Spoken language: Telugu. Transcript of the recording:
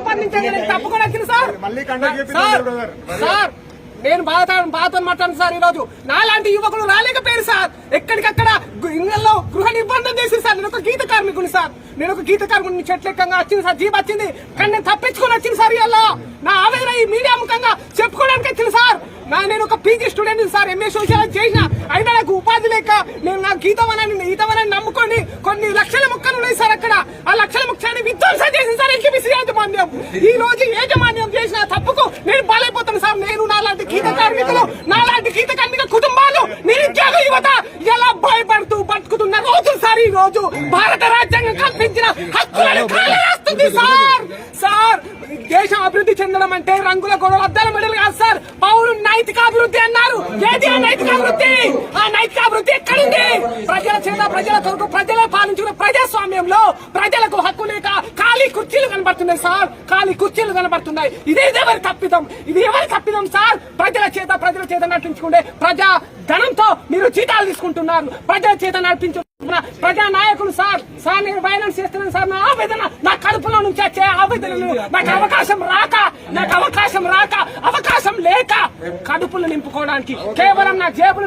పేపర్ నుంచి తప్పుకోవడానికి సార్ సార్ నేను బాధతో మాట్లాడు సార్. ఈ రోజు నాలాంటి యువకులు రాలేకపోయారు సార్. ఎక్కడికక్కడ ఇళ్లలో గృహ నిర్బంధం చేసి సార్. నేను ఒక గీత కార్మికుని సార్. నేను ఒక గీత కార్మికుని చెట్లెక్కంగా వచ్చింది సార్. జీప్ వచ్చింది కానీ నేను తప్పించుకొని వచ్చింది సార్. ఇలా నా ఆవేదన ఈ మీడియా ముఖంగా చెప్పుకోవడానికి వచ్చింది సార్. నేను ఒక PG student sir. MA social చేసిన అయినా నాకు ఉపాధి లేక నేను నా ఈతవనాన్ని నమ్ముకొని కొన్ని లక్షల ముక్కలు ఉన్నాయి సార్. అక్కడ ఆ లక్షల ముఖ్యాన్ని విధ్వంసం చేసింది సార్ ఎల్కేబీసీ యాజమాన్యం. ఈ రోజు యాజమాన్యం చేసిన తప్పుకు నేను బలైపోతాను సార్. నేను నాలాంటి గీత కార్మికులు, నాలాంటి గీత కార్మిక కుటుంబాలు, నిరుద్యోగ యువత ఎలా భయపడుతూ బతుకుతున్న రోజులు సార్. ఈ రోజు భారత రాజ్యాంగం కల్పించిన హక్కులను కాలరాస్తుంది సార్. సార్ దేశం అభివృద్ధి చెందడం అంటే రంగుల గొడవలు అద్దాల మెడలు కాదు సార్. పౌరులు నైతిక అభివృద్ధి అన్నారు. ఏది ఆ నైతిక అభివృద్ధి? ఆ నైతిక అభివృద్ధి ఎక్కడుంది? ప్రజల చేత ప్రజల కొరకు ప్రజలే పాలించిన ప్రజాస్వామ్యంలో ప్రజలకు హక్కు లేక ఖాళీ కుర్చీలు కనబడుతున్నాయి సార్. ఖాళీ కుర్చీలు కనబడుతున్నాయి. ఇది ఎవరి తప్పిదం? ఇది ఎవరి తప్పిదం సార్? ప్రజల చేత నడిపించుకుంటే ప్రజా ధనంతో మీరు జీతాలు తీసుకుంటున్నారు. ప్రజల చేత నడిపించు ప్రజా నాయకులు సార్. నేను వైలెన్స్ చేస్తున్నాను సార్. నా ఆవేదన నా కడుపులో నుంచి వచ్చే ఆవేదనలు నాకు అవకాశం రాక అవకాశం లేక కడుపులు నింపుకోవడానికి కేవలం నా జేబులు